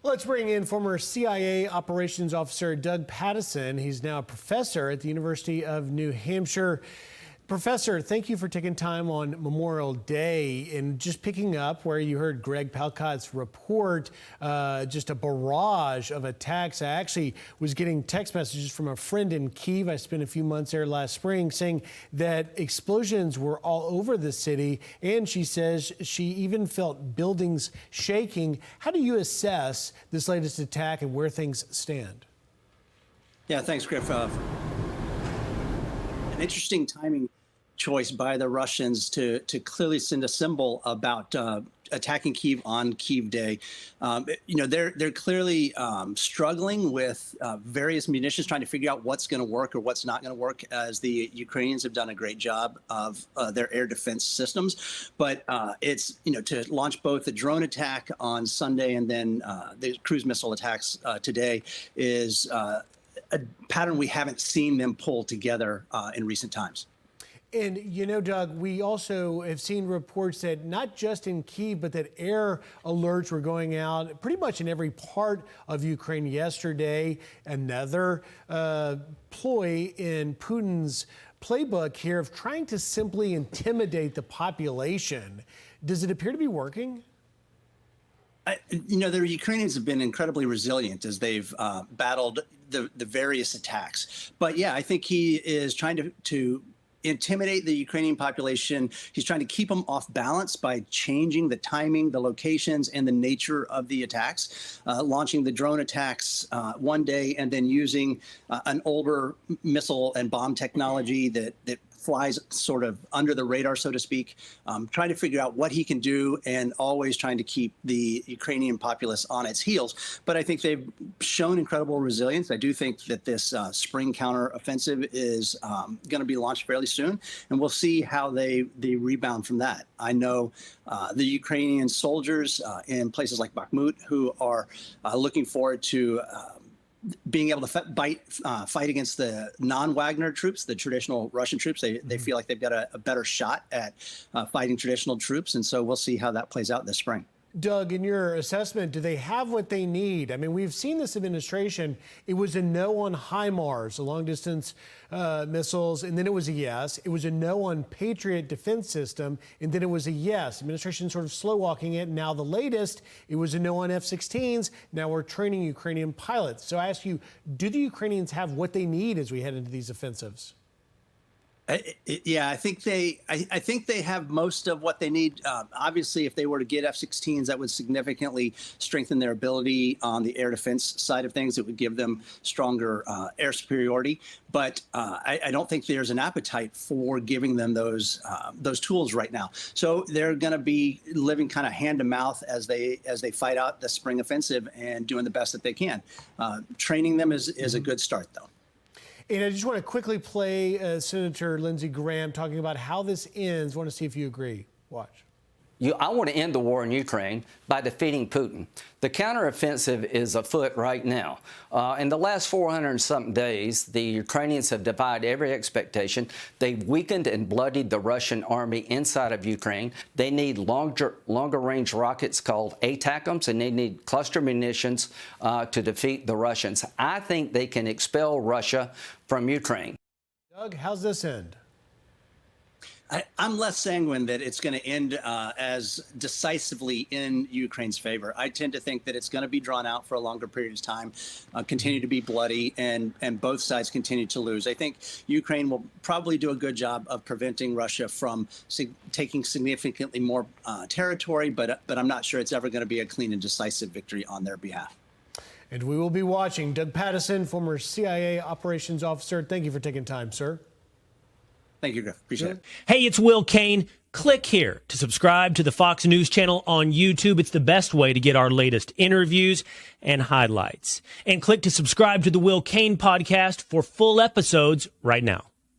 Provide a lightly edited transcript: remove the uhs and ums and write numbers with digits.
Let's bring in former CIA operations officer Doug Patterson. He's now a professor at the University of New Hampshire. Professor, thank you for taking time on Memorial Day and just picking up where you heard Greg Palcott's report, just a barrage of attacks. I actually was getting text messages from a friend in Kyiv. I spent a few months there last spring, saying that explosions were all over the city, and she says she even felt buildings shaking. How do you assess this latest attack and where things stand? Yeah, thanks, Griff. An interesting timing choice by the Russians to clearly send a symbol about attacking Kyiv on Kyiv Day. They're clearly struggling with various munitions, trying to figure out what's going to work or what's not going to work, as the Ukrainians have done a great job of their air defense systems. But it's, to launch both the drone attack on Sunday and then the cruise missile attacks today is a pattern we haven't seen them pull together in recent times. And, Doug, we also have seen reports that not just in Kyiv, but that air alerts were going out pretty much in every part of Ukraine yesterday. Another ploy in Putin's playbook here of trying to simply intimidate the population. Does it appear to be working? The Ukrainians have been incredibly resilient as they've battled the various attacks. But yeah, I think he is trying to intimidate the Ukrainian population. He's trying to keep them off balance by changing the timing, the locations, and the nature of the attacks, launching the drone attacks one day and then using an older missile and bomb technology that flies sort of under the radar, so to speak, trying to figure out what he can do and always trying to keep the Ukrainian populace on its heels. But I think they've shown incredible resilience. I do think that this spring counteroffensive is going to be launched fairly soon, and we'll see how they rebound from that. I know the Ukrainian soldiers in places like Bakhmut who are looking forward to being able to fight against the non-Wagner troops, the traditional Russian troops. They feel like they've got a better shot at fighting traditional troops. And so we'll see how that plays out this spring. Doug, in your assessment, do they have what they need? I mean, we've seen this administration. It was a no on HIMARS, the long-distance missiles, and then it was a yes. It was a no on Patriot defense system, and then it was a yes. Administration sort of slow-walking it. Now the latest, it was a no on F-16s. Now we're training Ukrainian pilots. So I ask you, do the Ukrainians have what they need as we head into these offensives? Yeah, I think they have most of what they need. Obviously, if they were to get F-16s, that would significantly strengthen their ability on the air defense side of things. It would give them stronger air superiority. But I don't think there's an appetite for giving them those tools right now. So they're going to be living kind of hand to mouth as they fight out the spring offensive and doing the best that they can. Training them is a good start, though. And I just want to quickly play Senator Lindsey Graham talking about how this ends. I want to see if you agree. Watch. I want to end the war in Ukraine by defeating Putin. The counteroffensive is afoot right now. In the last 400-something days, the Ukrainians have defied every expectation. They've weakened and bloodied the Russian army inside of Ukraine. They need longer-range rockets called ATACMS, and they need cluster munitions to defeat the Russians. I think they can expel Russia from Ukraine. Doug, how's this end? I'm less sanguine that it's going to end as decisively in Ukraine's favor. I tend to think that it's going to be drawn out for a longer period of time, continue to be bloody, and both sides continue to lose. I think Ukraine will probably do a good job of preventing Russia from taking significantly more territory, but I'm not sure it's ever going to be a clean and decisive victory on their behalf. And we will be watching. Doug Patterson, former CIA operations officer, thank you for taking time, sir. Thank you, Griff. Appreciate it. Hey, it's Will Kane. Click here to subscribe to the Fox News channel on YouTube. It's the best way to get our latest interviews and highlights. And click to subscribe to the Will Kane podcast for full episodes right now.